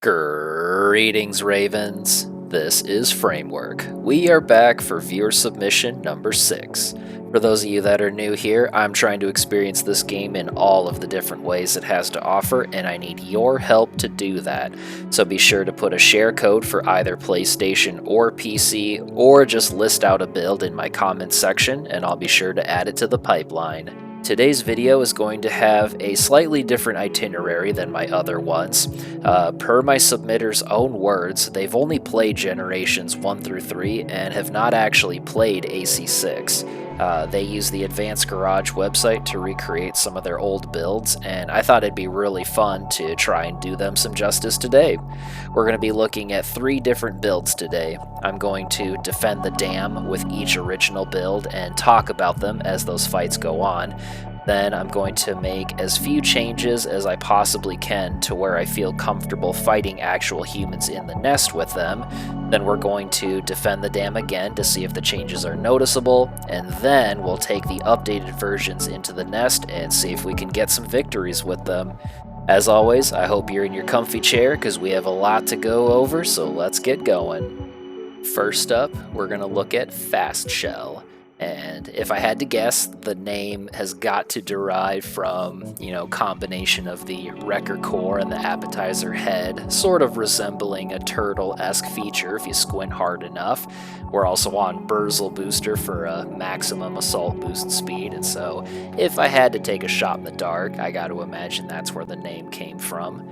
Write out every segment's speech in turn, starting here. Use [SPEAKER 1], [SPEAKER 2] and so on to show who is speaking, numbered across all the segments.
[SPEAKER 1] Greetings, Ravens. This is Framework. We are back for viewer submission number 6. For those of you that are new here, I'm trying to experience this game in all of the different ways it has to offer, and I need your help to do that. So be sure to put a share code for either PlayStation or PC, or just list out a build in my comments section, and I'll be sure to add it to the pipeline. Today's video is going to have a slightly different itinerary than my other ones. Per my submitter's own words, they've only played Generations 1 through 3 and have not actually played AC6. They use the Advanced Garage website to recreate some of their old builds, and I thought it'd be really fun to try and do them some justice today. We're going to be looking at 3 different builds today. I'm going to defend the dam with each original build and talk about them as those fights go on. Then I'm going to make as few changes as I possibly can to where I feel comfortable fighting actual humans in the nest with them. Then we're going to defend the dam again to see if the changes are noticeable, and then we'll take the updated versions into the nest and see if we can get some victories with them. As always, I hope you're in your comfy chair because we have a lot to go over, so let's get going. First up, we're going to look at Fast Shell. And if I had to guess, the name has got to derive from, combination of the wrecker core and the appetizer head, sort of resembling a turtle-esque feature if you squint hard enough. We're also on Burzel Booster for a maximum assault boost speed, and so if I had to take a shot in the dark, I got to imagine that's where the name came from.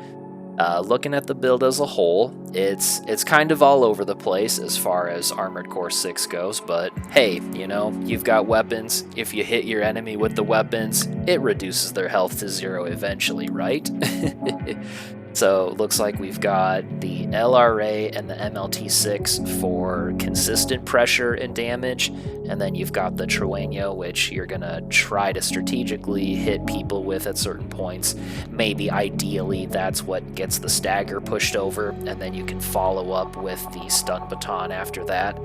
[SPEAKER 1] Looking at the build as a whole, it's kind of all over the place as far as Armored Core 6 goes, but hey, you've got weapons. If you hit your enemy with the weapons, it reduces their health to 0 eventually, right? So it looks like we've got the LRA and the MLT6 for consistent pressure and damage, and then you've got the Trueno, which you're going to try to strategically hit people with at certain points. Maybe ideally that's what gets the stagger pushed over, and then you can follow up with the stun baton after that.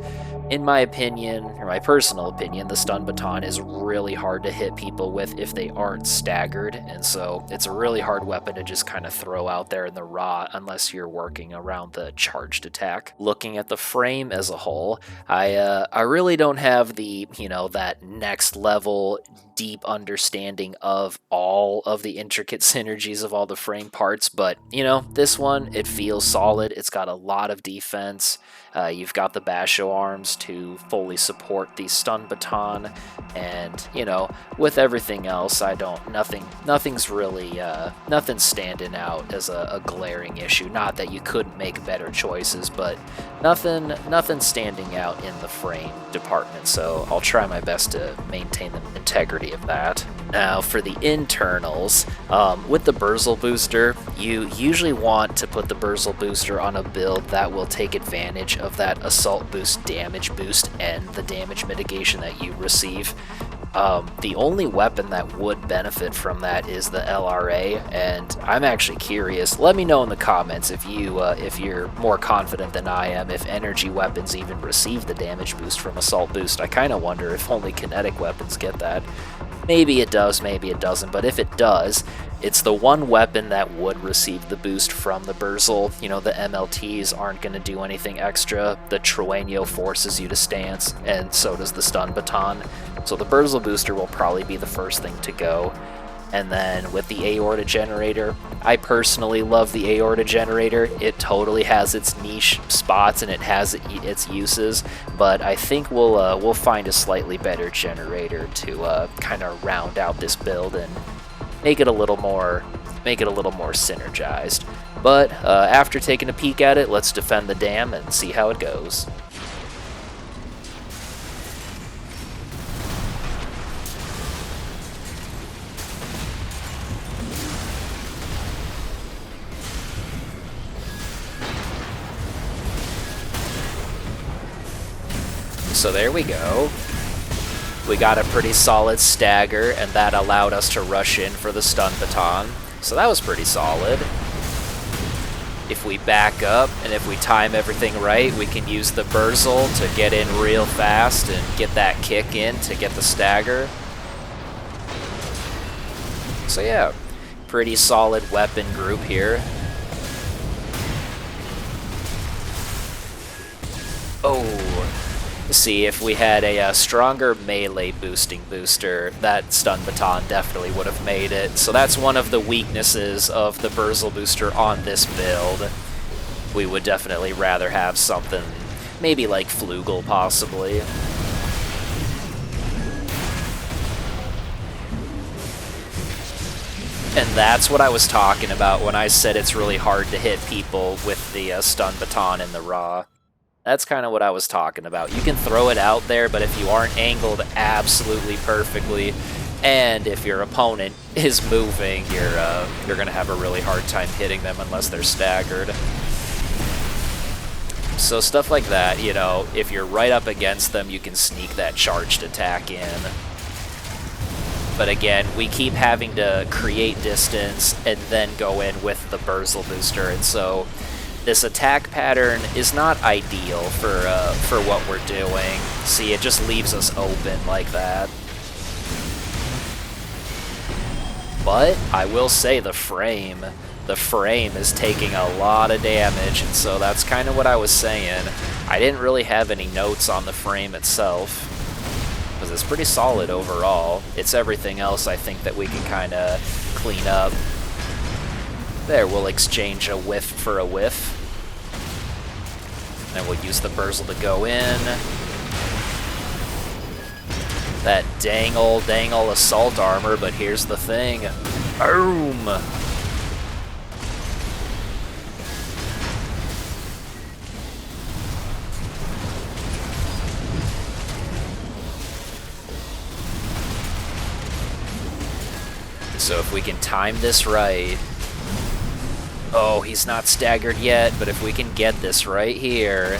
[SPEAKER 1] In my opinion, or my personal opinion, the stun baton is really hard to hit people with if they aren't staggered, and so it's a really hard weapon to just kind of throw out there in the raw unless you're working around the charged attack. Looking at the frame as a whole, I really don't have the, that next level deep understanding of all of the intricate synergies of all the frame parts, but this one, it feels solid. It's got a lot of defense. You've got the Basho arms to fully support the stun baton, and with everything else, nothing's really nothing's standing out as a glaring issue. Not that you couldn't make better choices, but nothing standing out in the frame department. So I'll try my best to maintain the integrity of that. Now for the internals, with the Burzel booster, you usually want to put the Burzel booster on a build that will take advantage of that assault boost, damage boost, and the damage mitigation that you receive. The only weapon that would benefit from that is the LRA, and I'm actually curious. Let me know in the comments if you're more confident than I am if energy weapons even receive the damage boost from assault boost. I kind of wonder if only kinetic weapons get that. Maybe it does, maybe it doesn't, but if it does, it's the one weapon that would receive the boost from the Burzel. The MLTs aren't going to do anything extra. The Trueno forces you to stance, and so does the stun baton. So the Burzel booster will probably be the first thing to go. And then with the aorta generator, I personally love the aorta generator. It totally has its niche spots and it has its uses, but I think we'll find a slightly better generator to kind of round out this build and make it a little more synergized. But after taking a peek at it, let's defend the dam and see how it goes. So there we go. We got a pretty solid stagger, and that allowed us to rush in for the stun baton. So that was pretty solid. If we back up, and if we time everything right, we can use the Burzel to get in real fast and get that kick in to get the stagger. So yeah, pretty solid weapon group here. Oh, see, if we had a stronger melee boosting booster, that stun baton definitely would have made it. So that's one of the weaknesses of the Burzel booster on this build. We would definitely rather have something, maybe like Flugel possibly. And that's what I was talking about when I said it's really hard to hit people with the stun baton in the raw. That's kind of what I was talking about. You can throw it out there, but if you aren't angled absolutely perfectly, and if your opponent is moving, you're gonna have a really hard time hitting them unless they're staggered. So stuff like that, you know, if you're right up against them, you can sneak that charged attack in. But again, we keep having to create distance and then go in with the Burzel booster, and so this attack pattern is not ideal for what we're doing. See, it just leaves us open like that. But I will say the frame is taking a lot of damage, and so that's kind of what I was saying. I didn't really have any notes on the frame itself, because it's pretty solid overall. It's everything else I think that we can kind of clean up. There, we'll exchange a whiff for a whiff. And we'll use the Burzel to go in. That dang old assault armor, but here's the thing. Boom! So if we can time this right... Oh, he's not staggered yet, but if we can get this right here...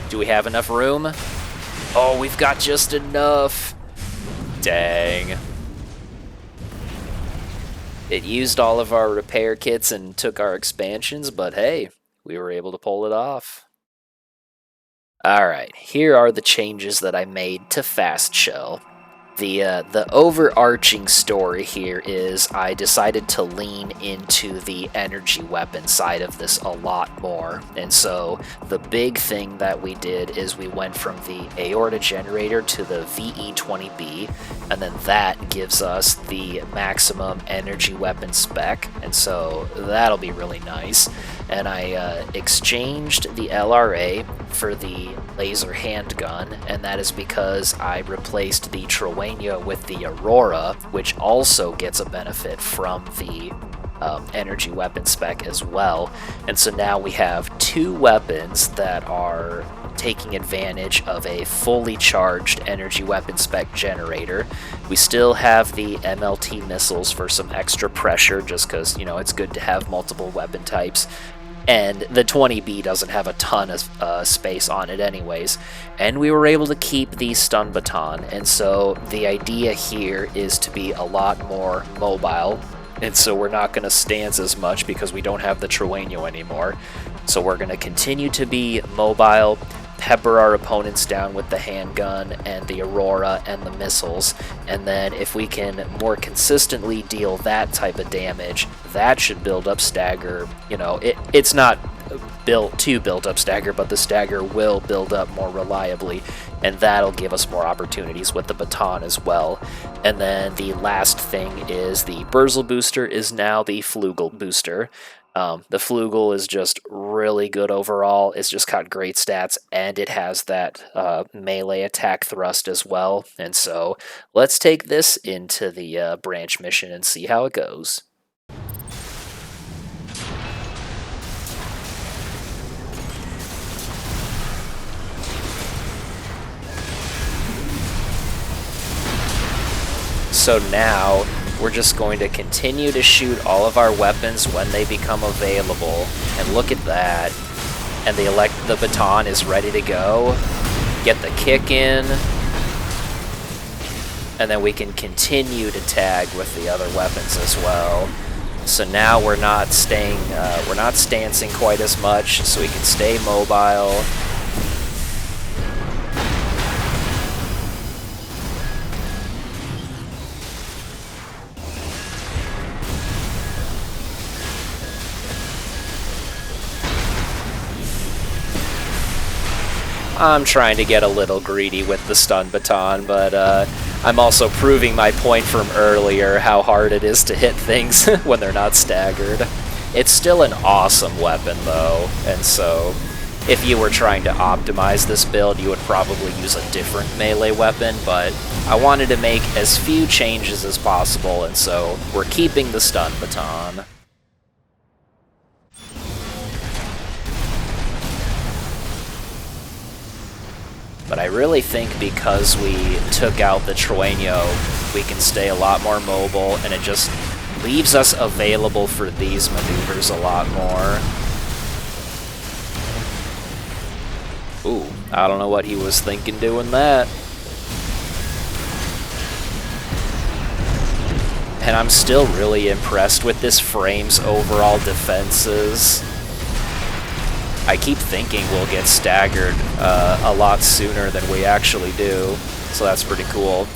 [SPEAKER 1] Do we have enough room? Oh, we've got just enough. Dang. It used all of our repair kits and took our expansions, but hey, we were able to pull it off. Alright, here are the changes that I made to Fast Shell. The overarching story here is I decided to lean into the energy weapon side of this a lot more, and so the big thing that we did is we went from the Aorta Generator to the VE20B, and then that gives us the maximum energy weapon spec, and so that'll be really nice. And I exchanged the LRA for the laser handgun, and that is because I replaced the Trowania with the Aurora, which also gets a benefit from the energy weapon spec as well. And so now we have two weapons that are taking advantage of a fully charged energy weapon spec generator. We still have the MLT missiles for some extra pressure, just because, you know, it's good to have multiple weapon types. And the 20B doesn't have a ton of space on it anyways. And we were able to keep the stun baton, and so the idea here is to be a lot more mobile. And so we're not going to stance as much because we don't have the Trueno anymore. So we're going to continue to be mobile, pepper our opponents down with the handgun and the Aurora and the missiles, and then if we can more consistently deal that type of damage, that should build up stagger. You know, it's not built up stagger, but the stagger will build up more reliably, and that'll give us more opportunities with the baton as well. And then the last thing is the Burzel booster is now the Flugel booster. The Flugel is just really good overall. It's just got great stats, and it has that melee attack thrust as well. And so let's take this into the branch mission and see how it goes. So now we're just going to continue to shoot all of our weapons when they become available. And look at that. And the baton is ready to go. Get the kick in. And then we can continue to tag with the other weapons as well. So now we're not stancing quite as much, so we can stay mobile. I'm trying to get a little greedy with the stun baton, but I'm also proving my point from earlier how hard it is to hit things when they're not staggered. It's still an awesome weapon though, and so if you were trying to optimize this build, you would probably use a different melee weapon, but I wanted to make as few changes as possible, and so we're keeping the stun baton. But I really think because we took out the Trueno, we can stay a lot more mobile, and it just leaves us available for these maneuvers a lot more. Ooh, I don't know what he was thinking doing that. And I'm still really impressed with this frame's overall defenses. I keep thinking we'll get staggered a lot sooner than we actually do, so that's pretty cool.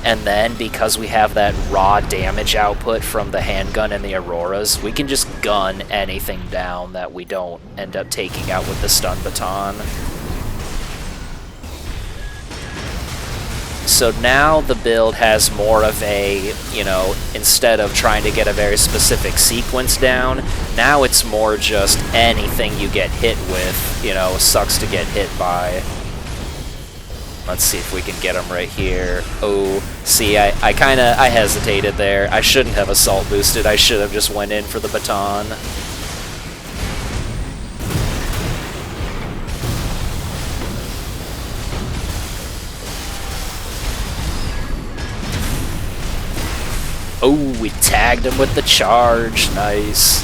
[SPEAKER 1] And then, because we have that raw damage output from the handgun and the Auroras, we can just gun anything down that we don't end up taking out with the stun baton. So now the build has more of a, you know, instead of trying to get a very specific sequence down, now it's more just anything you get hit with, you know, sucks to get hit by. Let's see if we can get him right here. Oh, see, I hesitated there. I shouldn't have assault boosted. I should have just went in for the baton. Oh, we tagged him with the charge. Nice.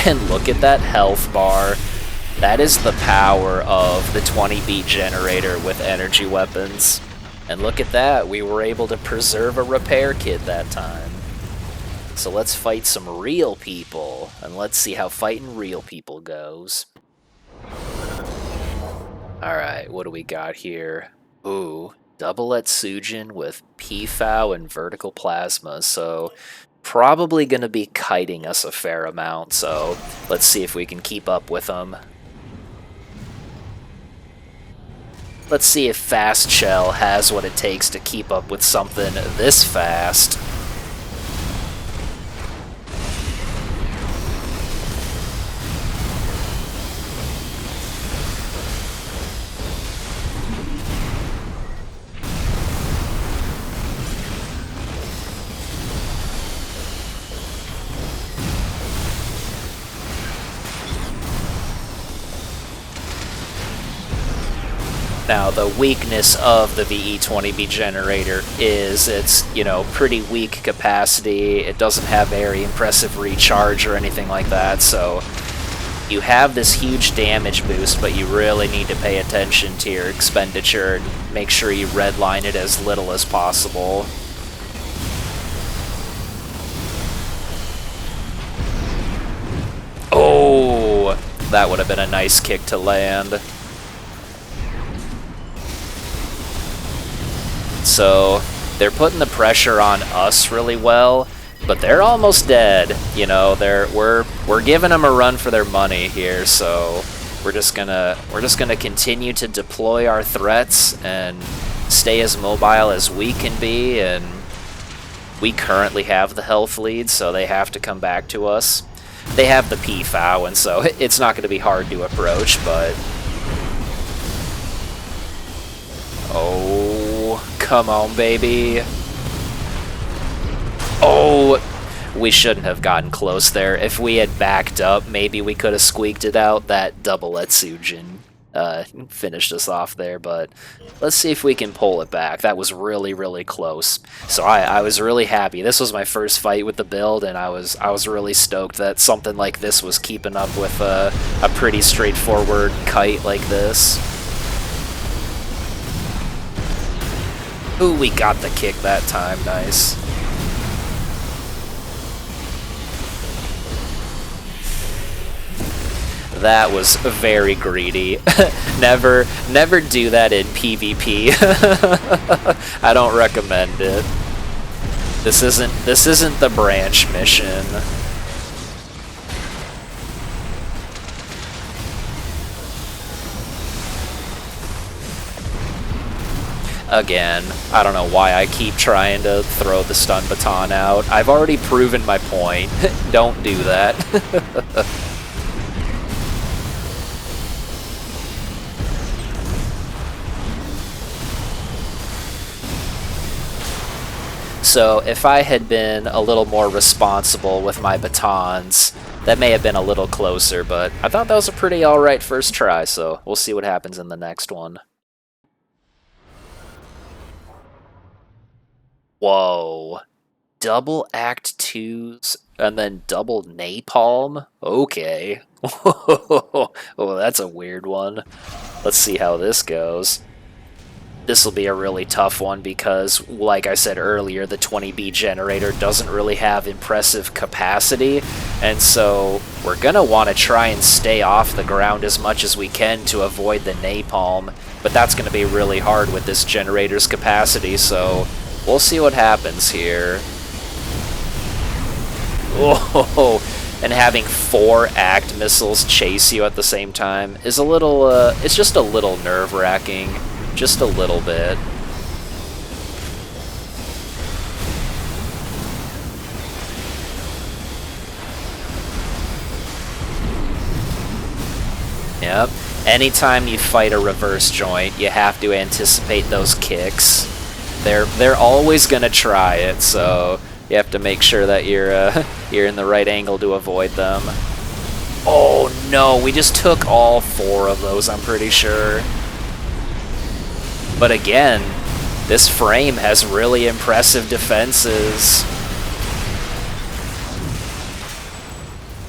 [SPEAKER 1] And look at that health bar. That is the power of the 20 beat generator with energy weapons. And look at that, we were able to preserve a repair kit that time. So let's fight some real people, and let's see how fighting real people goes. Alright, what do we got here? Ooh, double Etsujin with PFAU and vertical plasma, so probably going to be kiting us a fair amount, so let's see if we can keep up with them. Let's see if Fast Shell has what it takes to keep up with something this fast. Now, the weakness of the VE20B generator is its, you know, pretty weak capacity. It doesn't have very impressive recharge or anything like that, so you have this huge damage boost, but you really need to pay attention to your expenditure and make sure you redline it as little as possible. Oh, that would have been a nice kick to land. So they're putting the pressure on us really well, but they're almost dead. You know, we're giving them a run for their money here. So we're just gonna continue to deploy our threats and stay as mobile as we can be. And we currently have the health lead, so they have to come back to us. They have the PFAU, and so it's not going to be hard to approach. But oh, come on, baby. Oh, we shouldn't have gotten close there. If we had backed up, maybe we could have squeaked it out. That double Etsujin finished us off there, but let's see if we can pull it back. That was really, really close. So I was really happy. This was my first fight with the build, and I was really stoked that something like this was keeping up with a pretty straightforward kite like this. Ooh, we got the kick that time. Nice. That was very greedy. Never do that in PvP. I don't recommend it. This isn't the branch mission. Again, I don't know why I keep trying to throw the stun baton out. I've already proven my point. Don't do that. So if I had been a little more responsible with my batons, that may have been a little closer, but I thought that was a pretty alright first try, so we'll see what happens in the next one. Whoa. Double Act 2s and then double Napalm? Okay. Oh, that's a weird one. Let's see how this goes. This will be a really tough one because, like I said earlier, the 20B generator doesn't really have impressive capacity, and so we're going to want to try and stay off the ground as much as we can to avoid the napalm, but that's going to be really hard with this generator's capacity, so we'll see what happens here. Whoa! And having 4 act missiles chase you at the same time is a little, it's just a little nerve-wracking. Just a little bit. Yep. Anytime you fight a reverse joint, you have to anticipate those kicks. They're always gonna try it, so you have to make sure that you're in the right angle to avoid them. Oh no, we just took all 4 of those, I'm pretty sure. But again, this frame has really impressive defenses.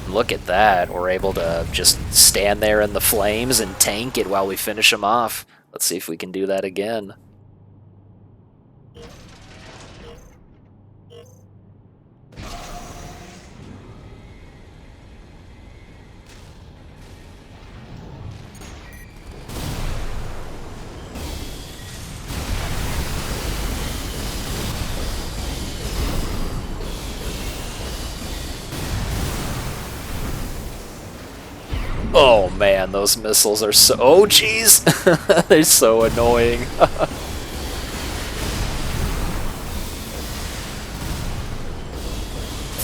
[SPEAKER 1] Look at that. We're able to just stand there in the flames and tank it while we finish them off. Let's see if we can do that again. Oh man, those missiles are so... Oh jeez! They're so annoying.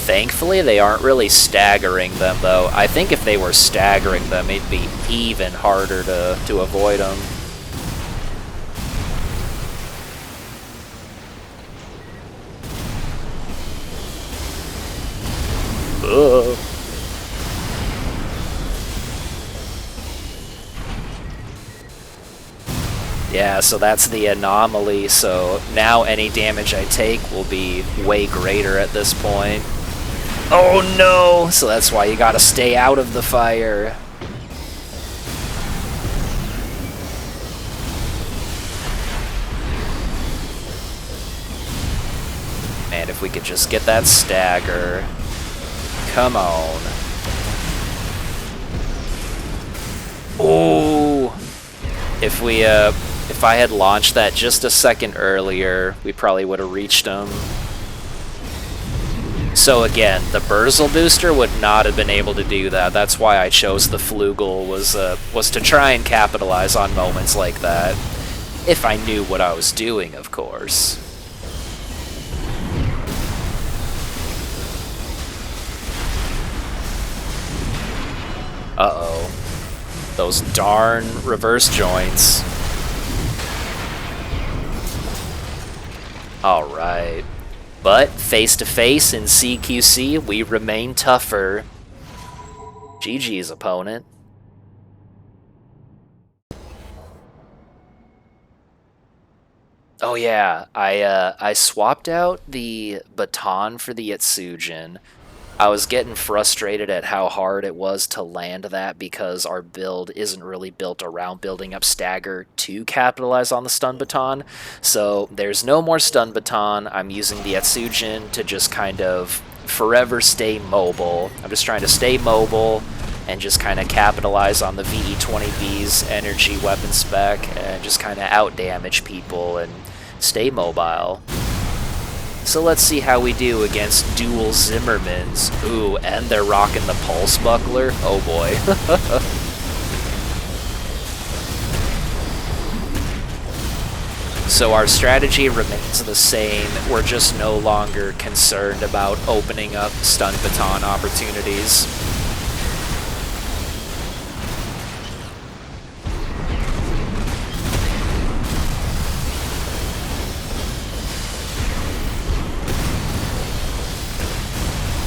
[SPEAKER 1] Thankfully, they aren't really staggering them, though. I think if they were staggering them, it'd be even harder to avoid them. Ugh. Yeah, so that's the anomaly, so now any damage I take will be way greater at this point. Oh no! So that's why you gotta stay out of the fire. Man, if we could just get that stagger. Come on. Oh! If I had launched that just a second earlier, we probably would have reached him. So again, the Burzle booster would not have been able to do that. That's why I chose the Flugel, was to try and capitalize on moments like that. If I knew what I was doing, of course. Uh-oh. Those darn reverse joints. Alright. But, face-to-face in CQC, we remain tougher. GG's, opponent. Oh yeah, I swapped out the baton for the Etsujin. I was getting frustrated at how hard it was to land that because our build isn't really built around building up stagger to capitalize on the stun baton. So there's no more stun baton. I'm using the Etsujin to just kind of forever stay mobile. I'm just trying to stay mobile and just kind of capitalize on the VE-20B's energy weapon spec and just kind of out-damage people and stay mobile. So let's see how we do against dual Zimmermans. Ooh, and they're rocking the pulse buckler. Oh boy. So our strategy remains the same, we're just no longer concerned about opening up stun baton opportunities.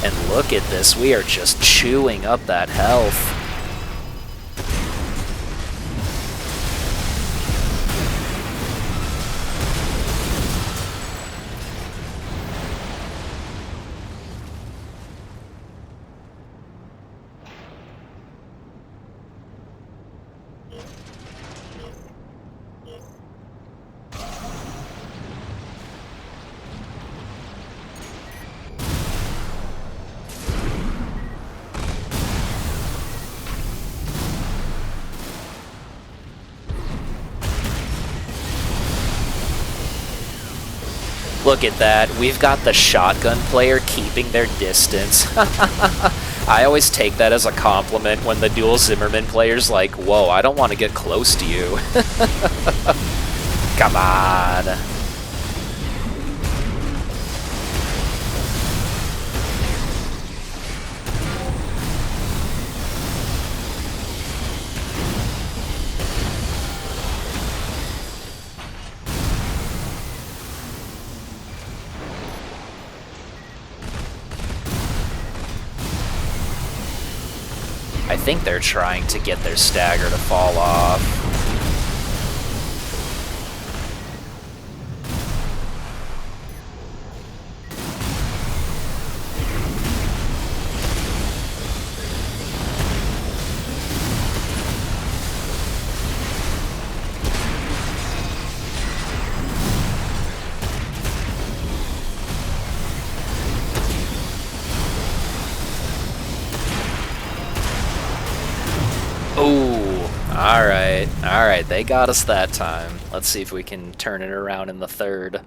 [SPEAKER 1] And look at this, we are just chewing up that health. Look at that, we've got the shotgun player keeping their distance. I always take that as a compliment when the dual Zimmerman player's like, whoa, I don't want to get close to you. Come on. I think they're trying to get their stagger to fall off. Alright, they got us that time. Let's see if we can turn it around in the third.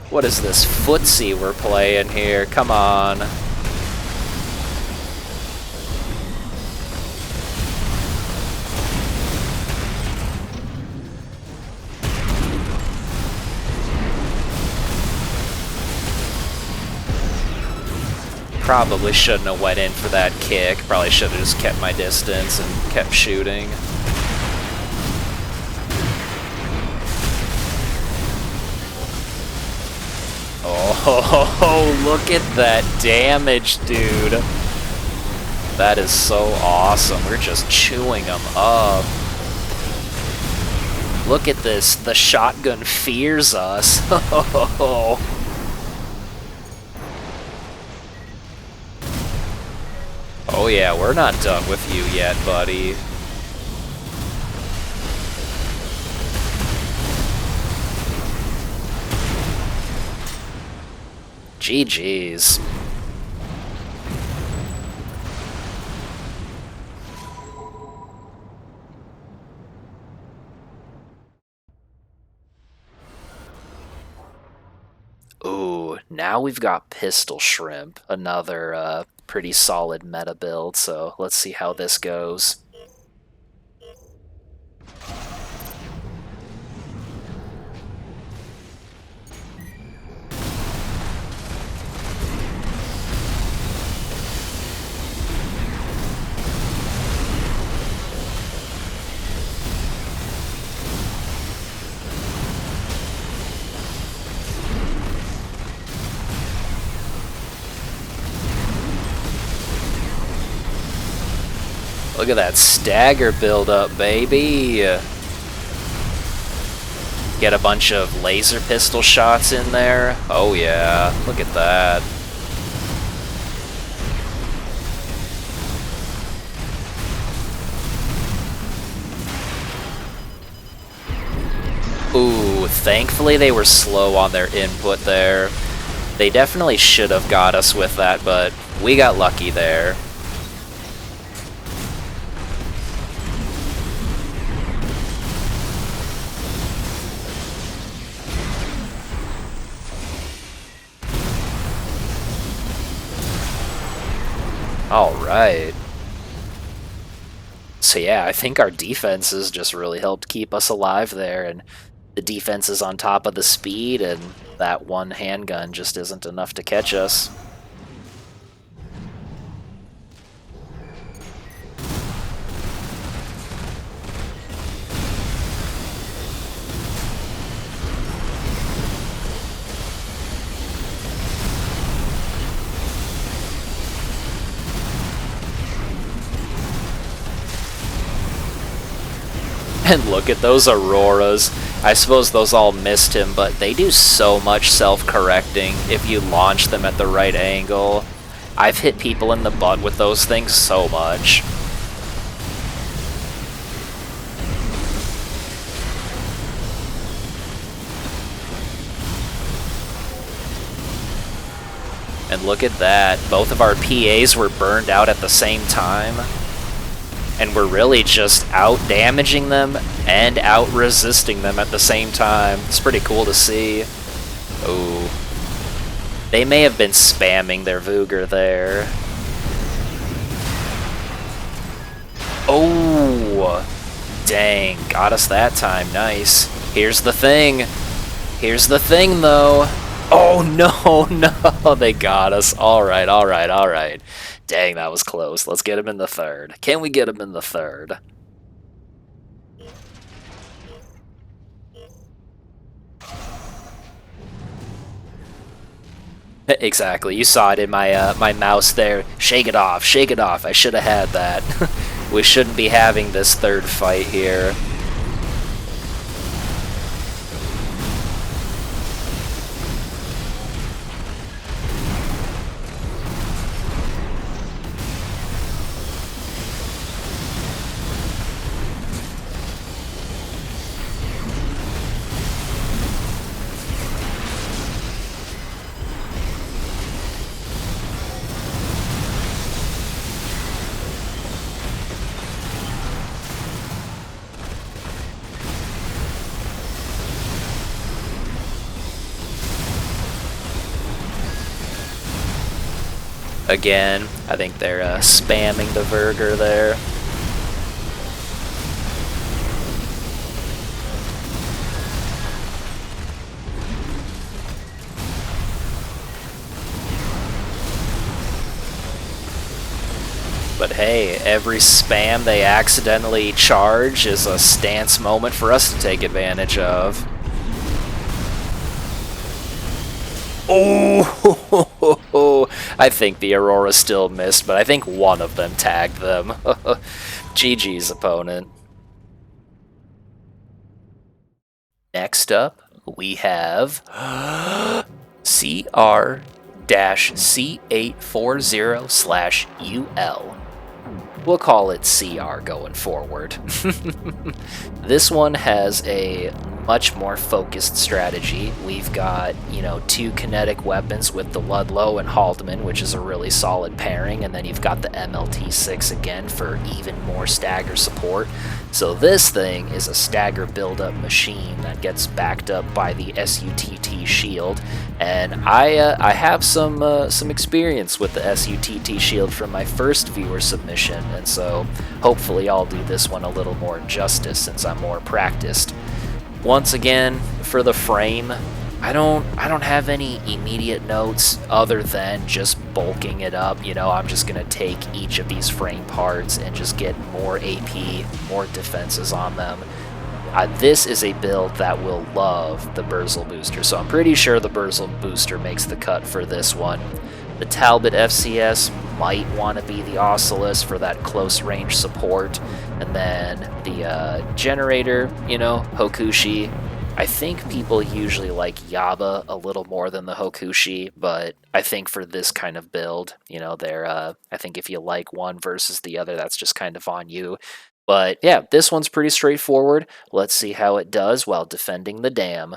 [SPEAKER 1] What is this footsie we're playing here? Come on. Probably shouldn't have went in for that kick. Probably should have just kept my distance and kept shooting. Oh, look at that damage, dude. That is so awesome. We're just chewing them up. Look at this. The shotgun fears us. Oh yeah, we're not done with you yet, buddy. GG's. Ooh, now we've got Pistol Shrimp, another pretty solid meta build, so let's see how this goes. Look at that stagger build-up, baby! Get a bunch of laser pistol shots in there. Oh yeah, look at that. Ooh, Thankfully, they were slow on their input there. They definitely should have got us with that, but we got lucky there. Alright. So yeah, I think our defenses just really helped keep us alive there, and the defense is on top of the speed, and that one handgun just isn't enough to catch us. And look at those auroras. I suppose those all missed him, but they do so much self-correcting if you launch them at the right angle. I've hit people in the butt with those things so much. And look at that, both of our PAs were burned out at the same time. And we're really just out-damaging them and out-resisting them at the same time. It's pretty cool to see. Ooh. They may have been spamming their Vooger there. Oh! Dang, got us that time, nice. Here's the thing. Here's the thing, though. Oh, no, no, they got us. Alright, alright, alright. Dang, that was close. Let's get him in the third. Can we get him in the third? Exactly. You saw it in my my mouse there. Shake it off. Shake it off. I should have had that. We shouldn't be having this third fight here. Again, I think they're spamming the Verger there. But hey, every spam they accidentally charge is a stance moment for us to take advantage of. Oh, I think the Aurora still missed, but I think one of them tagged them. GG's opponent. Next up, we have CR-C840/UL. We'll call it CR going forward. This one has a much more focused strategy. We've got, you know, 2 kinetic weapons with the Ludlow and Haldeman, which is a really solid pairing, and then you've got the MLT6 again for even more stagger support. So this thing is a stagger build-up machine that gets backed up by the SUTT shield, and I have some experience with the SUTT shield from my first viewer submission, and so hopefully I'll do this one a little more justice since I'm more practiced. Once again, for the frame, I don't have any immediate notes other than just bulking it up. You know, I'm just gonna take each of these frame parts and just get more AP, more defenses on them. This is a build that will love the Burzle booster, so I'm pretty sure the Burzle booster makes the cut for this one. The Talbot FCS might want to be the Oculus for that close range support, and then the generator, you know, Hokushi. I think people usually like Yaba a little more than the Hokushi, but I think for this kind of build, you know, I think if you like one versus the other, that's just kind of on you. But yeah, this one's pretty straightforward. Let's see how it does while defending the dam.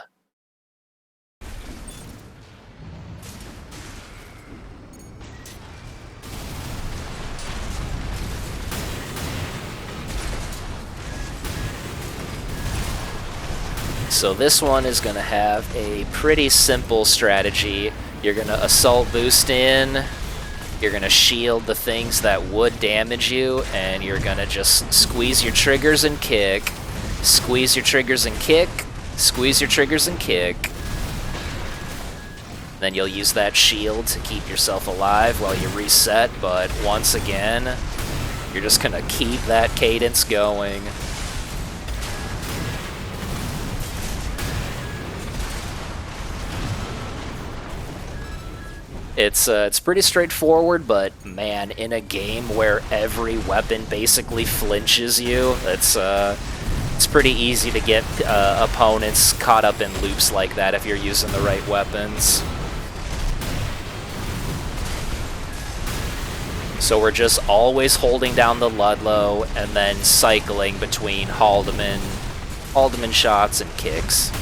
[SPEAKER 1] So this one is going to have a pretty simple strategy. You're going to assault boost in, you're going to shield the things that would damage you, and you're going to just squeeze your triggers and kick, squeeze your triggers and kick, squeeze your triggers and kick. Then you'll use that shield to keep yourself alive while you reset, but once again, you're just going to keep that cadence going. It's pretty straightforward, but man, in a game where every weapon basically flinches you, it's pretty easy to get opponents caught up in loops like that if you're using the right weapons. So we're just always holding down the Ludlow and then cycling between Haldeman shots and kicks.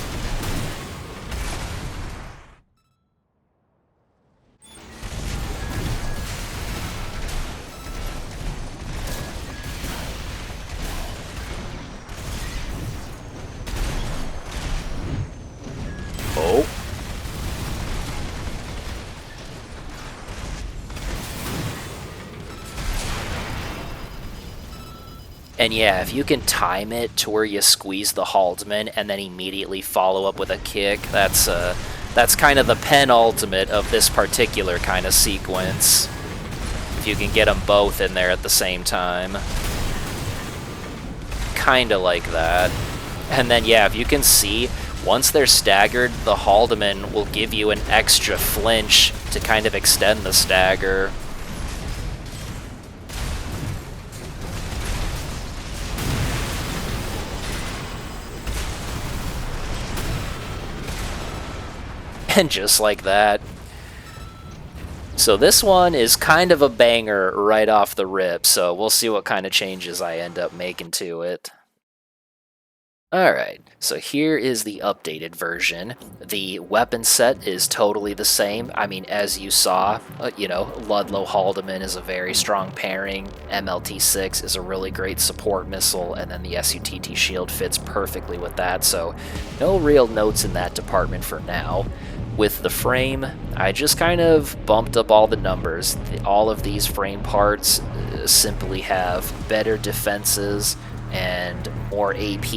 [SPEAKER 1] Oh. And yeah, if you can time it to where you squeeze the Haldeman and then immediately follow up with a kick, that's kind of the penultimate of this particular kind of sequence. If you can get them both in there at the same time. Kinda like that. And then yeah, if you can see, once they're staggered, the Haldeman will give you an extra flinch to kind of extend the stagger. And just like that. So this one is kind of a banger right off the rip, so we'll see what kind of changes I end up making to it. Alright, so here is the updated version. The weapon set is totally the same. I mean, as you saw, Ludlow Haldeman is a very strong pairing, MLT6 is a really great support missile, and then the SUTT shield fits perfectly with that, so no real notes in that department for now. With the frame, I just kind of bumped up all the numbers. All of these frame parts simply have better defenses and more AP,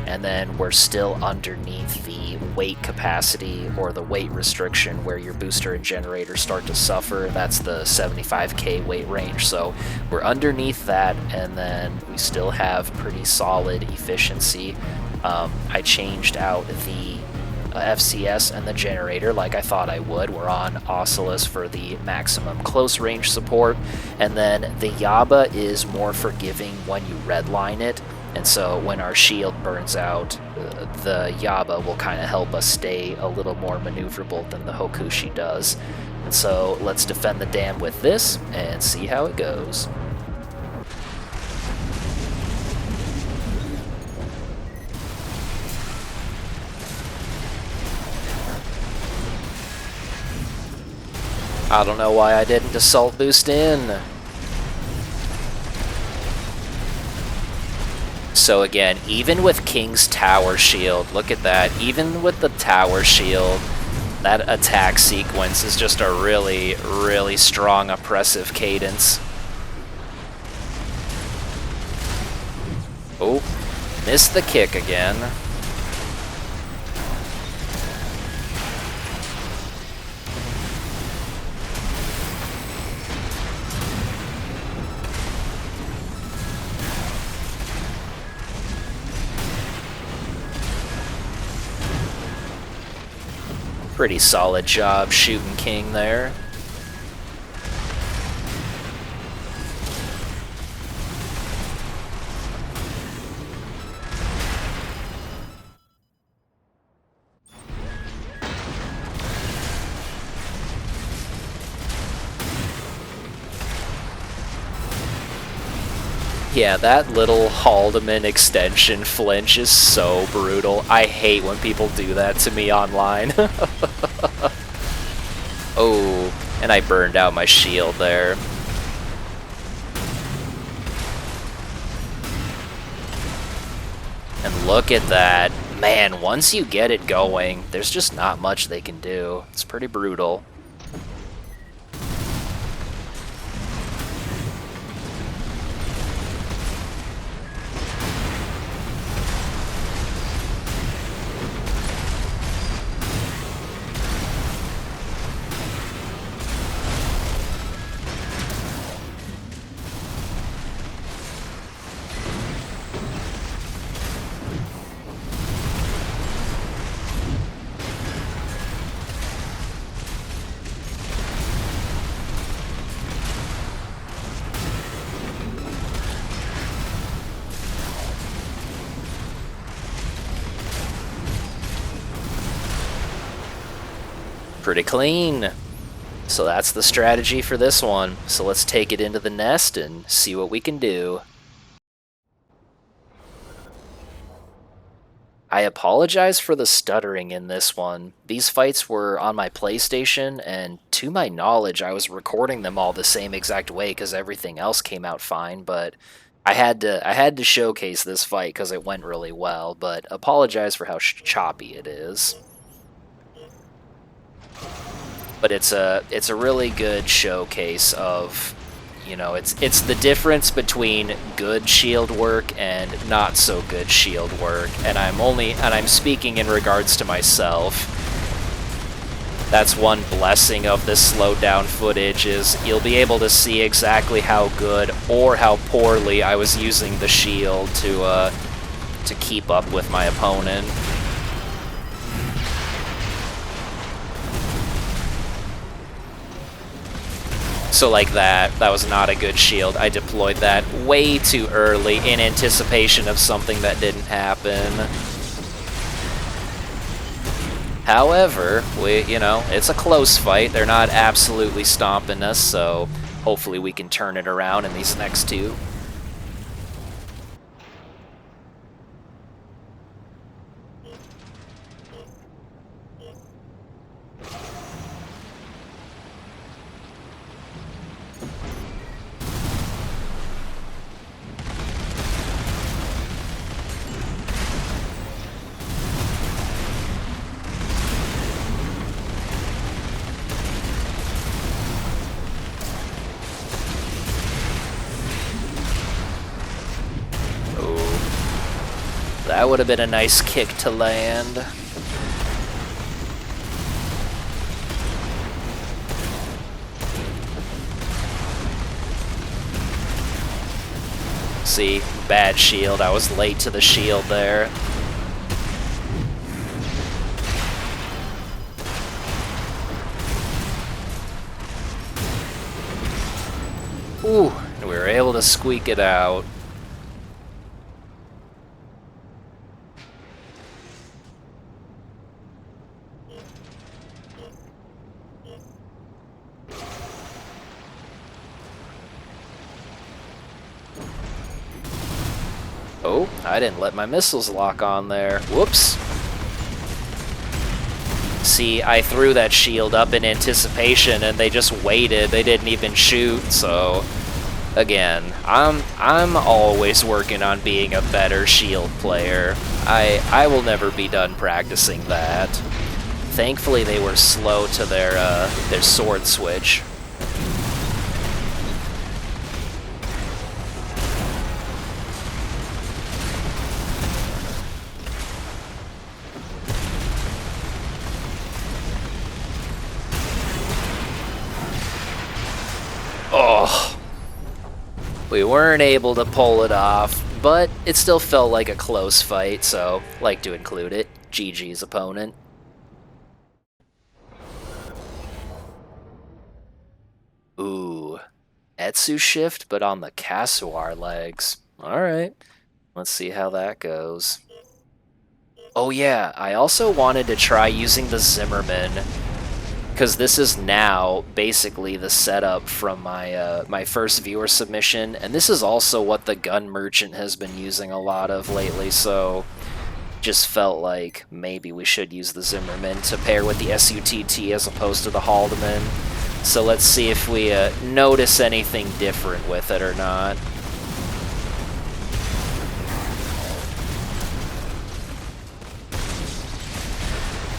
[SPEAKER 1] and then we're still underneath the weight capacity or the weight restriction where your booster and generator start to suffer. That's the 75k weight range, so we're underneath that, and then we still have pretty solid efficiency. I changed out the FCS and the generator like I thought I would. We're on Oculus for the maximum close range support, and then the Yaba is more forgiving when you redline it, and so when our shield burns out, the Yaba will kind of help us stay a little more maneuverable than the Hokushi does. And so let's defend the dam with this and see how it goes. I don't know why I didn't assault boost in. So again, even with King's Tower Shield, look at that, even with the Tower Shield, that attack sequence is just a really, really strong, oppressive cadence. Oh, missed the kick again. Pretty solid job shooting King there. Yeah, that little Haldeman extension flinch is so brutal. I hate when people do that to me online. Oh, and I burned out my shield there. And look at that. Man, once you get it going, there's just not much they can do. It's pretty brutal. Pretty clean. So that's the strategy for this one. So let's take it into the nest and see what we can do. I apologize for the stuttering in this one. These fights were on my PlayStation, and to my knowledge, I was recording them all the same exact way because everything else came out fine, but I had to showcase this fight because it went really well, but apologize for how choppy it is. But it's a really good showcase of, you know, it's the difference between good shield work and not so good shield work, and I'm speaking in regards to myself. That's one blessing of this slowed down footage, is you'll be able to see exactly how good or how poorly I was using the shield to keep up with my opponent. So like that was not a good shield. I deployed that way too early in anticipation of something that didn't happen. However, you know, it's a close fight. They're not absolutely stomping us, so hopefully we can turn it around in these next two. That would have been a nice kick to land. See, bad shield. I was late to the shield there. Ooh, and we were able to squeak it out. Oh, I didn't let my missiles lock on there. Whoops. See, I threw that shield up in anticipation and they just waited. They didn't even shoot, so again, I'm always working on being a better shield player. I will never be done practicing that. Thankfully they were slow to their sword switch. Oh, we weren't able to pull it off, but it still felt like a close fight, so like to include it. GG's opponent. Ooh, EtsuShift, but on the Kasuar legs. Alright, let's see how that goes. Oh yeah, I also wanted to try using the Zimmerman, because this is now basically the setup from my my first viewer submission, and this is also what the gun merchant has been using a lot of lately, so just felt like maybe we should use the Zimmerman to pair with the SUTT as opposed to the Haldeman. So let's see if we notice anything different with it or not.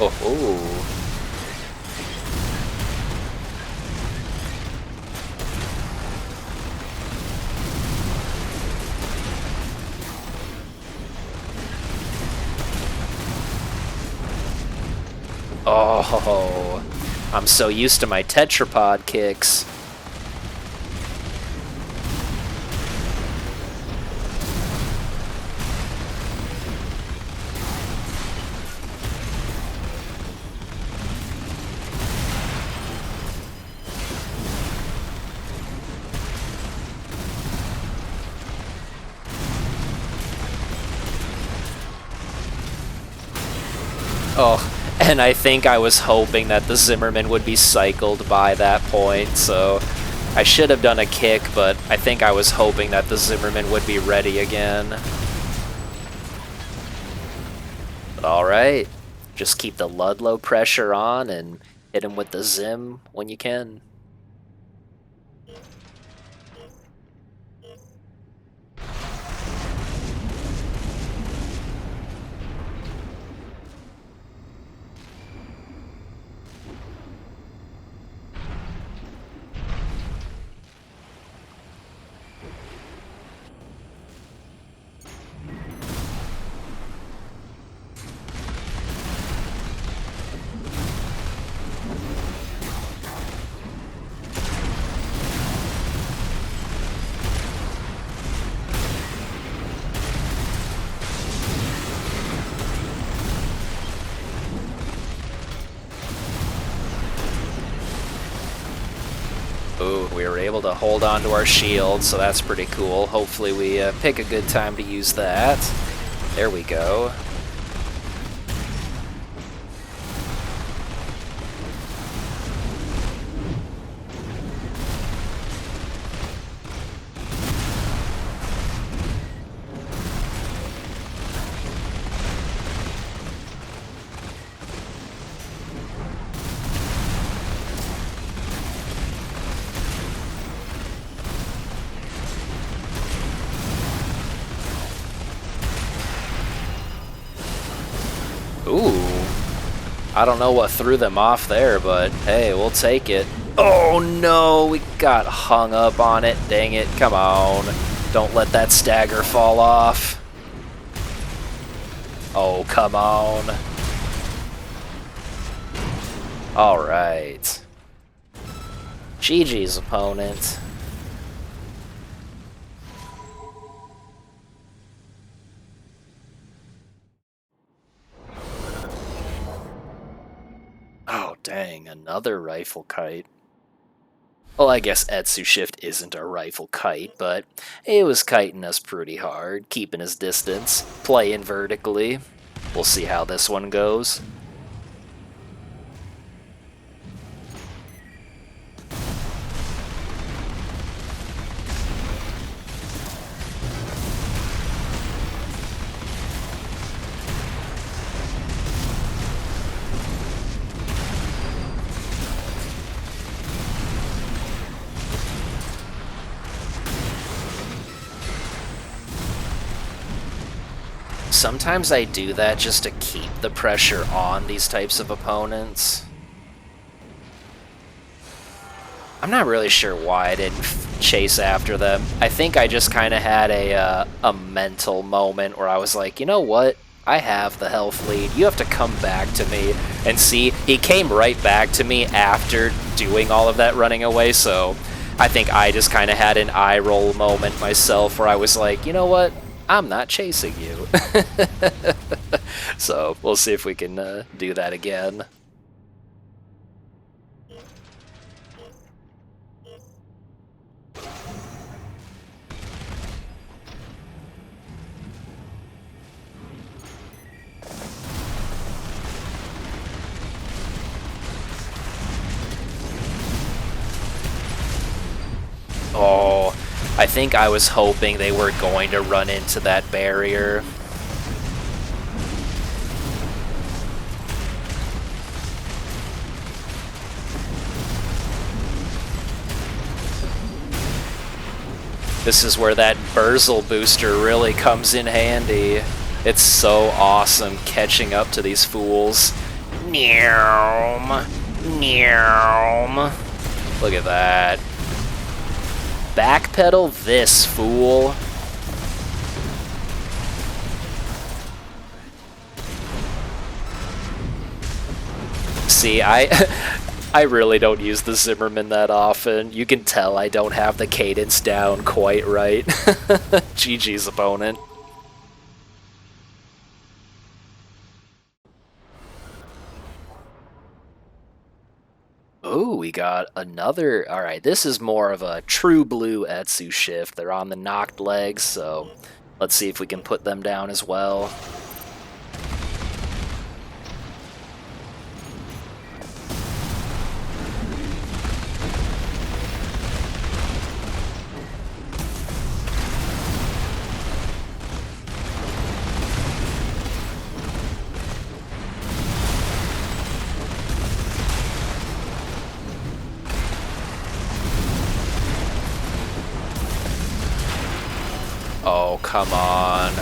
[SPEAKER 1] Oh, oh. Oh, I'm so used to my tetrapod kicks. Oh, and I think I was hoping that the Zimmerman would be cycled by that point, so I should have done a kick, but I think I was hoping that the Zimmerman would be ready again. But alright, just keep the Ludlow pressure on and hit him with the Zimm when you can. Ooh, we were able to hold on to our shield, so that's pretty cool. Hopefully we pick a good time to use that. There we go. Ooh. I don't know what threw them off there, but hey, we'll take it. Oh no, we got hung up on it. Dang it, come on. Don't let that stagger fall off. Oh, come on. Alright. GG's opponent. Oh, dang, another rifle kite. Well, I guess EtsuShift isn't a rifle kite, but it was kiting us pretty hard, keeping his distance, playing vertically. We'll see how this one goes. Sometimes I do that just to keep the pressure on these types of opponents. I'm not really sure why I didn't chase after them. I think I just kind of had a mental moment where I was like, you know what? I have the health lead. You have to come back to me. And see, he came right back to me after doing all of that running away, so I think I just kind of had an eye roll moment myself where I was like, you know what? I'm not chasing you. So we'll see if we can do that again. Oh, I think I was hoping they were going to run into that barrier. This is where that Burzel booster really comes in handy. It's so awesome catching up to these fools. Neom. Neom. Look at that. Backpedal this, fool. See, I really don't use the Zimmerman that often. You can tell I don't have the cadence down quite right. GG's opponent. Oh, we got another. Alright, this is more of a true blue EtsuShift. They're on the Nacht legs, so let's see if we can put them down as well. Oh, come on.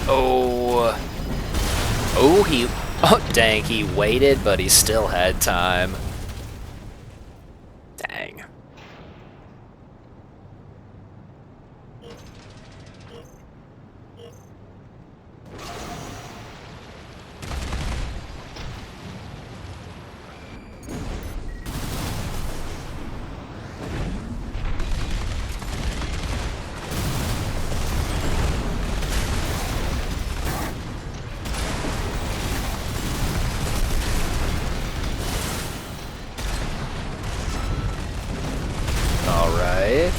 [SPEAKER 1] Oh. Oh, oh, dang, he waited, but he still had time. Dang. Alright.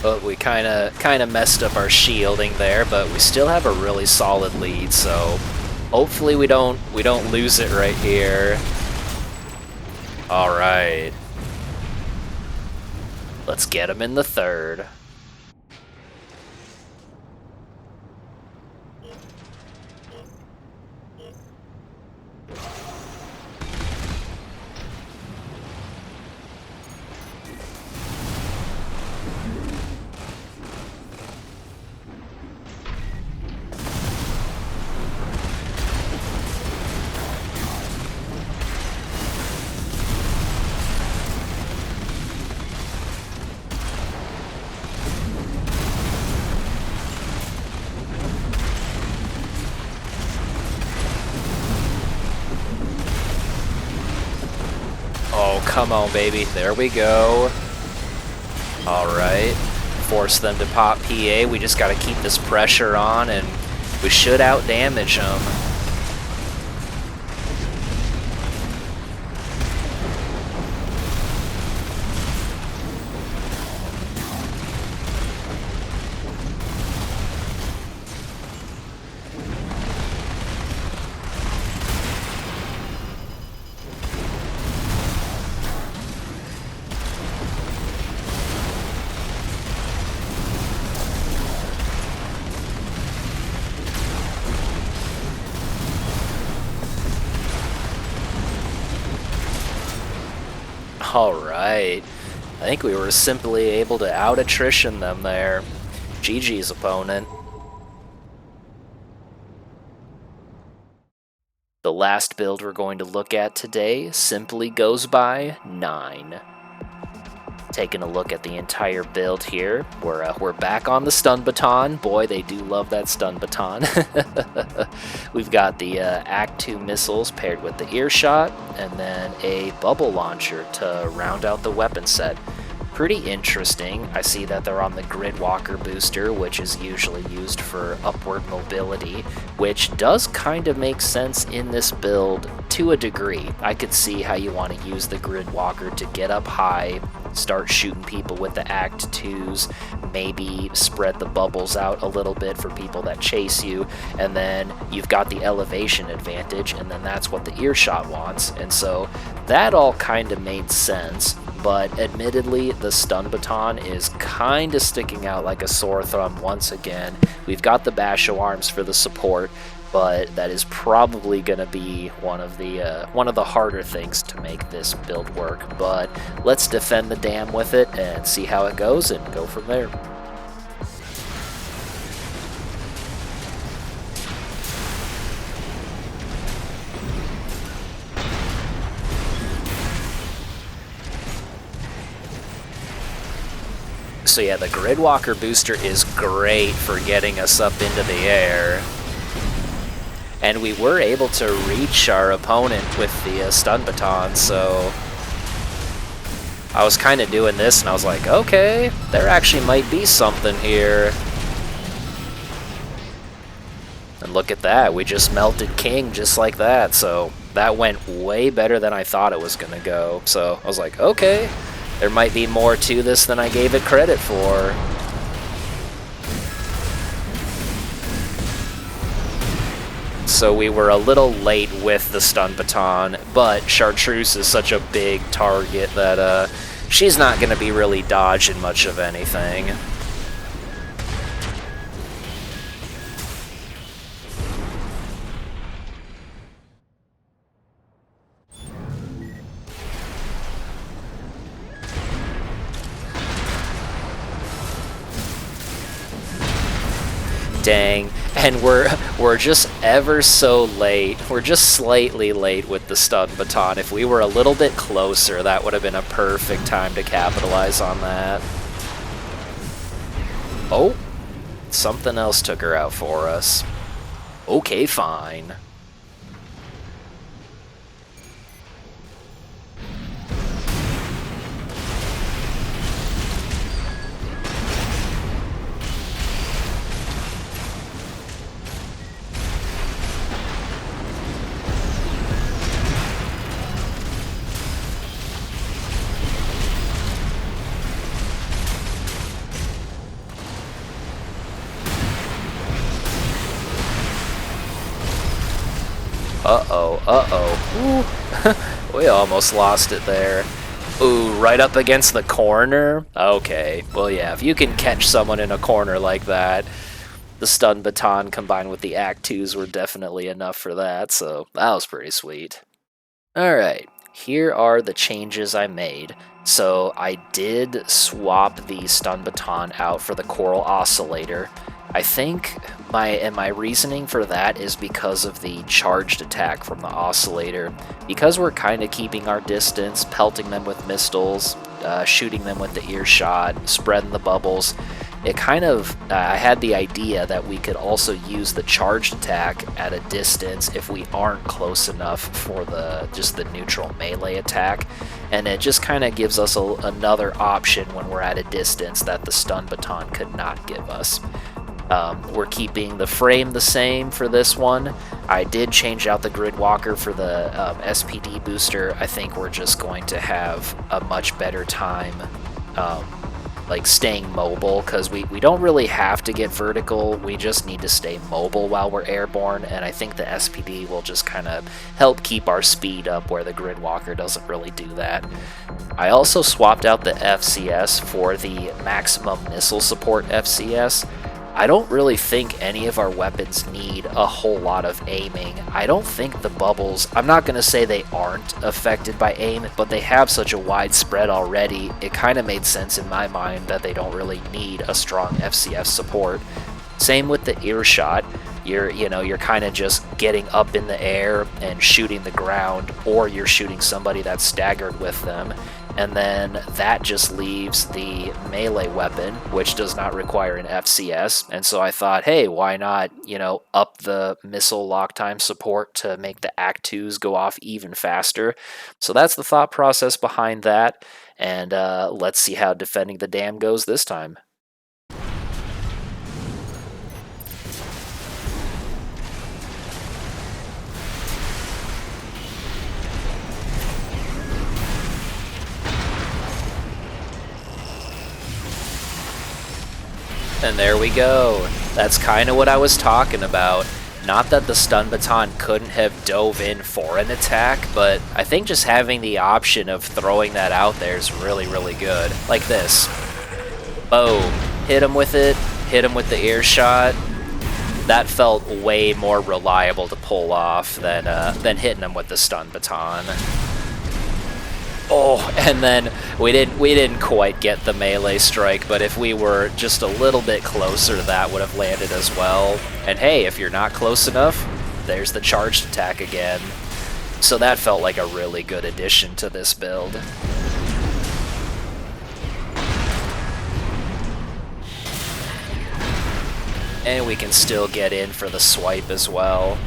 [SPEAKER 1] But we kind of messed up our shielding there, but we still have a really solid lead, so hopefully we don't lose it right here. All right. Let's get him in the third. Oh, come on, baby. There we go. Alright. Force them to pop PA. We just gotta keep this pressure on, and we should out-damage them. Alright. I think we were simply able to out-attrition them there. GG's opponent. The last build we're going to look at today simply goes by 9. Taking a look at the entire build here, we're back on the stun baton. Boy, they do love that stun baton. We've got the Act 2 missiles paired with the Earshot, and then a bubble launcher to round out the weapon set. Pretty interesting. I see that they're on the Grid Walker booster, which is usually used for upward mobility, which does kind of make sense in this build to a degree. I could see how you want to use the Grid Walker to get up high, start shooting people with the Act 2s, maybe spread the bubbles out a little bit for people that chase you, and then you've got the elevation advantage, and then that's what the Earshot wants. And so that all kind of made sense, but admittedly the stun baton is kind of sticking out like a sore thumb once again. We've got the Basho arms for the support, but that is probably going to be one of the harder things to make this build work. But let's defend the dam with it and see how it goes and go from there. So yeah, the Gridwalker booster is great for getting us up into the air. And we were able to reach our opponent with the stun baton, so I was kind of doing this and I was like, okay, there actually might be something here. And look at that, we just melted King just like that, so that went way better than I thought it was gonna go. So I was like, okay, there might be more to this than I gave it credit for. So we were a little late with the stun baton, but Chartreuse is such a big target that she's not going to be really dodging much of anything. Dang. And we're just ever so late. We're just slightly late with the stun baton. If we were a little bit closer, that would have been a perfect time to capitalize on that. Oh, something else took her out for us. Okay, fine. Uh-oh. We almost lost it there. Ooh, right up against the corner? Okay, well yeah, if you can catch someone in a corner like that, the stun baton combined with the Act 2s were definitely enough for that, so that was pretty sweet. Alright, here are the changes I made. So I did swap the stun baton out for the coral oscillator. I think my reasoning for that is because of the charged attack from the oscillator. Because we're kind of keeping our distance, pelting them with missiles, shooting them with the Earshot, spreading the bubbles, it kind of, I had the idea that we could also use the charged attack at a distance if we aren't close enough for just the neutral melee attack, and it just kind of gives us another option when we're at a distance that the stun baton could not give us. We're keeping the frame the same for this one. I did change out the Gridwalker for the SPD booster. I think we're just going to have a much better time like staying mobile, because we don't really have to get vertical, we just need to stay mobile while we're airborne, and I think the SPD will just kind of help keep our speed up where the Gridwalker doesn't really do that. I also swapped out the FCS for the maximum missile support FCS. I don't really think any of our weapons need a whole lot of aiming. I don't think the bubbles, I'm not going to say they aren't affected by aim, but they have such a wide spread already, it kind of made sense in my mind that they don't really need a strong FCS support. Same with the Earshot. You're kind of just getting up in the air and shooting the ground, or you're shooting somebody that's staggered with them. And then that just leaves the melee weapon, which does not require an FCS. And so I thought, hey, why not, up the missile lock time support to make the Act 2s go off even faster. So that's the thought process behind that. And let's see how defending the dam goes this time. And there we go. That's kind of what I was talking about. Not that the stun baton couldn't have dove in for an attack, but I think just having the option of throwing that out there is really, really good. Like this. Boom. Hit him with it. Hit him with the Earshot. That felt way more reliable to pull off than hitting him with the stun baton. Oh, and then we didn't quite get the melee strike, but if we were just a little bit closer, that would have landed as well. And hey, if you're not close enough, there's the charged attack again. So that felt like a really good addition to this build. And we can still get in for the swipe as well.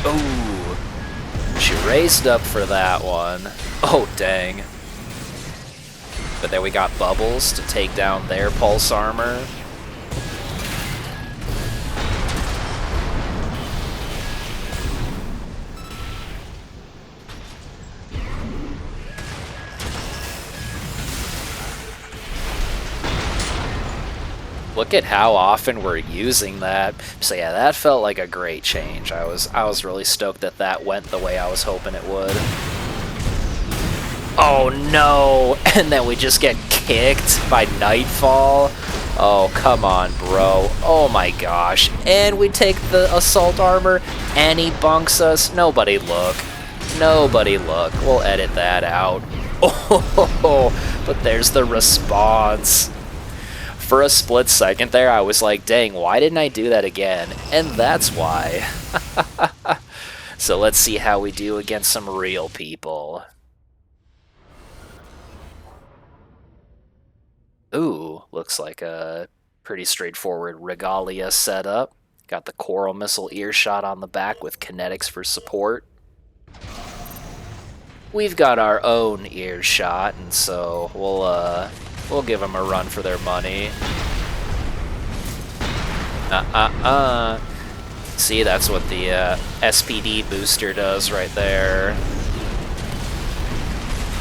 [SPEAKER 1] Ooh, she raised up for that one. Oh, dang. But then we got Bubbles to take down their pulse armor. Look at how often we're using that. So yeah, that felt like a great change. I was really stoked that that went the way I was hoping it would. Oh no! And then we just get kicked by Nightfall. Oh, come on, bro. Oh my gosh. And we take the assault armor, and he bunks us. Nobody look. Nobody look. We'll edit that out. Oh, but there's the response. For a split second there, I was like, dang, why didn't I do that again? And that's why. So let's see how we do against some real people. Ooh, looks like a pretty straightforward Regalia setup. Got the Coral Missile Earshot on the back with kinetics for support. We've got our own Earshot, and so we'll give them a run for their money. See, that's what the SPD booster does right there.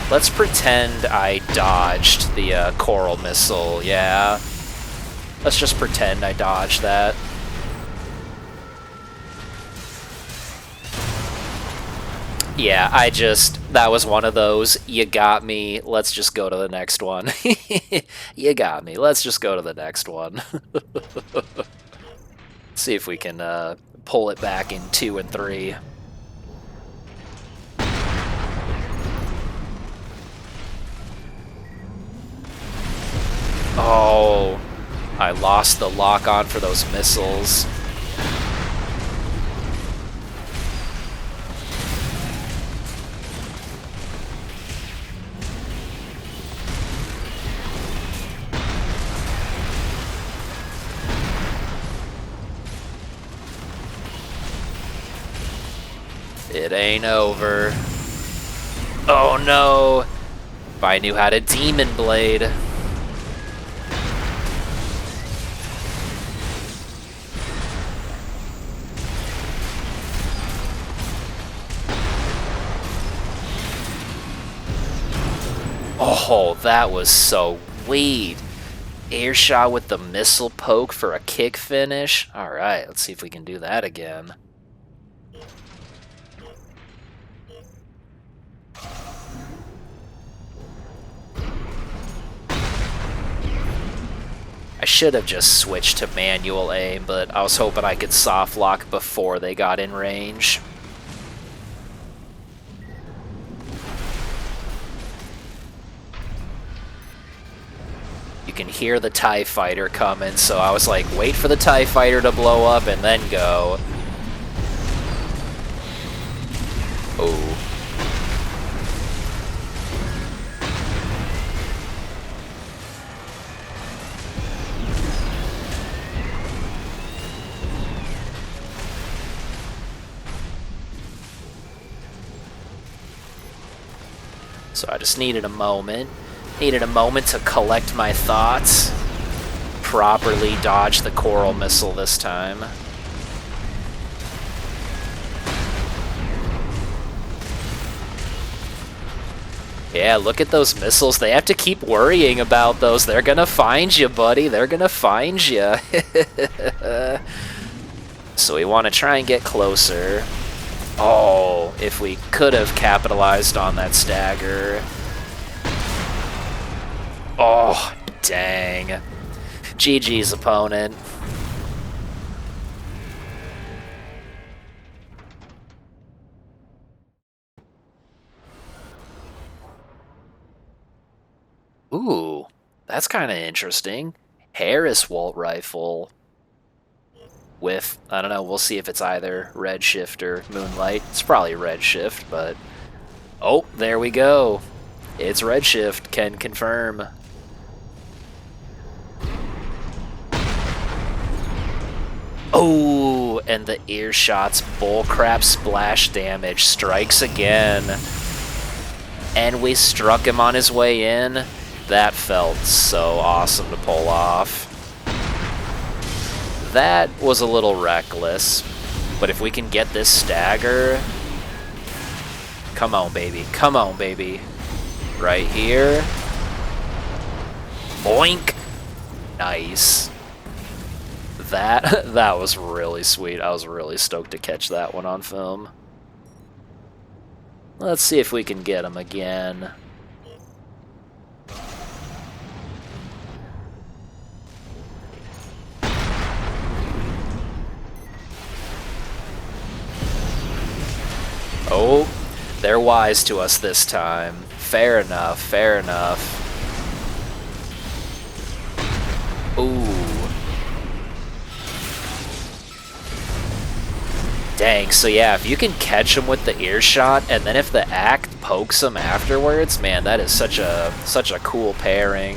[SPEAKER 1] Let's pretend I dodged the Coral Missile, yeah. Let's just pretend I dodged that. Yeah, that was one of those, you got me, let's just go to the next one. You got me, let's just go to the next one. See if we can pull it back in 2 and 3. Oh, I lost the lock on for those missiles. It ain't over. Oh no! If I knew how to Demon Blade. Oh, that was so sweet. Earshot with the missile poke for a kick finish. Alright, let's see if we can do that again. I should have just switched to manual aim, but I was hoping I could soft lock before they got in range. You can hear the TIE fighter coming, so I was like, wait for the TIE fighter to blow up and then go. Oh. So I just needed a moment. Needed a moment to collect my thoughts. Properly dodge the Coral Missile this time. Yeah, look at those missiles. They have to keep worrying about those. They're gonna find you, buddy. They're gonna find you. So we want to try and get closer. Oh, if we could have capitalized on that stagger. Oh, dang. GG's, opponent. Ooh, that's kind of interesting. Harris Walt rifle with, I don't know, we'll see if it's either Redshift or Moonlight. It's probably Redshift, but... Oh, there we go. It's Redshift, can confirm. Oh, and the Earshot's bullcrap splash damage strikes again. And we struck him on his way in. That felt so awesome to pull off. That was a little reckless, but if we can get this stagger... Come on, baby. Come on, baby. Right here. Boink! Nice. That was really sweet. I was really stoked to catch that one on film. Let's see if we can get him again. Oh, they're wise to us this time. Fair enough, fair enough. Ooh. Dang, so yeah, if you can catch him with the Earshot, and then if the act pokes him afterwards, man, that is such a cool pairing.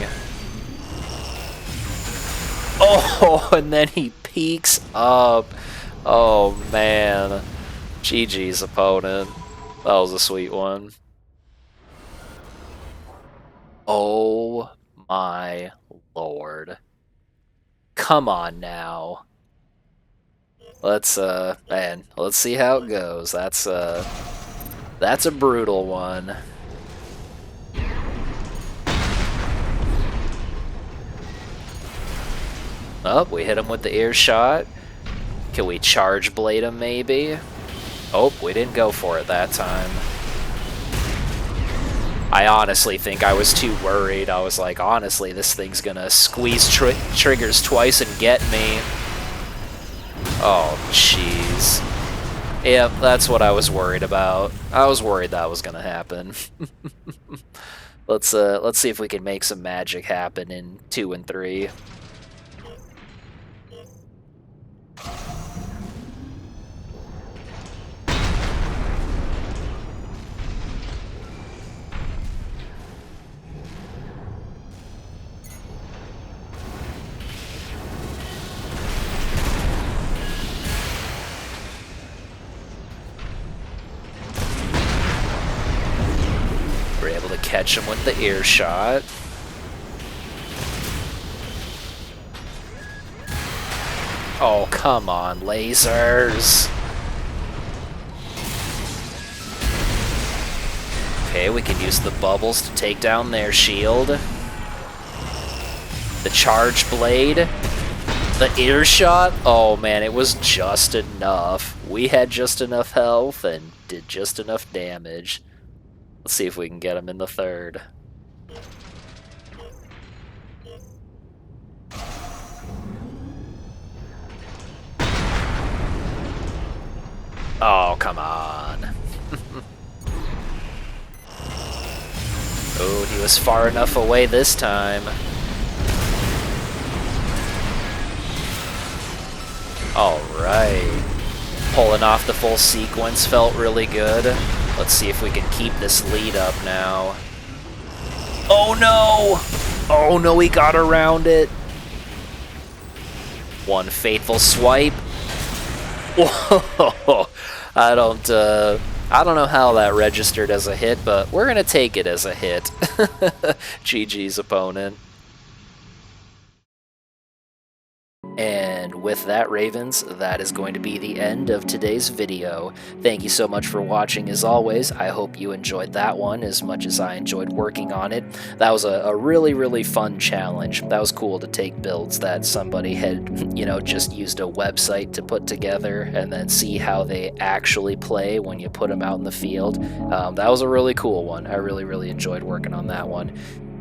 [SPEAKER 1] Oh, and then he peeks up. Oh, man. GG's, opponent. That was a sweet one. Oh my lord. Come on now. Let's man, let's see how it goes. That's a brutal one. Oh, we hit him with the Earshot. Can we charge blade him maybe? Oh, we didn't go for it that time. I honestly think I was too worried. I was like, honestly, this thing's gonna squeeze triggers twice and get me. Oh, jeez. Yep, that's what I was worried about. I was worried that was gonna happen. Let's see if we can make some magic happen in 2 and 3. We're able to catch him with the Earshot. Oh, come on, lasers. Okay, we can use the bubbles to take down their shield. The charge blade. The Earshot. Oh man, it was just enough. We had just enough health and did just enough damage. Let's see if we can get him in the third. Oh, come on. Oh, he was far enough away this time. Alright. Pulling off the full sequence felt really good. Let's see if we can keep this lead up now. Oh no! Oh no, he got around it. One fateful swipe. Whoa! I don't know how that registered as a hit, but we're gonna take it as a hit. GG's, opponent. And with that, Ravens, that is going to be the end of today's video. Thank you so much for watching as always. I hope you enjoyed that one as much as I enjoyed working on it. That was a really, really fun challenge. That was cool to take builds that somebody had, just used a website to put together and then see how they actually play when you put them out in the field. That was a really cool one. I really, really enjoyed working on that one.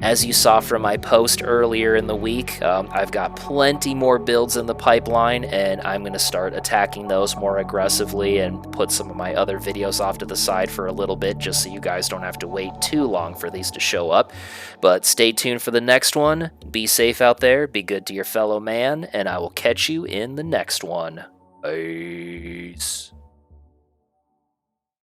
[SPEAKER 1] As you saw from my post earlier in the week, I've got plenty more builds in the pipeline, and I'm going to start attacking those more aggressively and put some of my other videos off to the side for a little bit, just so you guys don't have to wait too long for these to show up. But stay tuned for the next one. Be safe out there, be good to your fellow man, and I will catch you in the next one. Peace.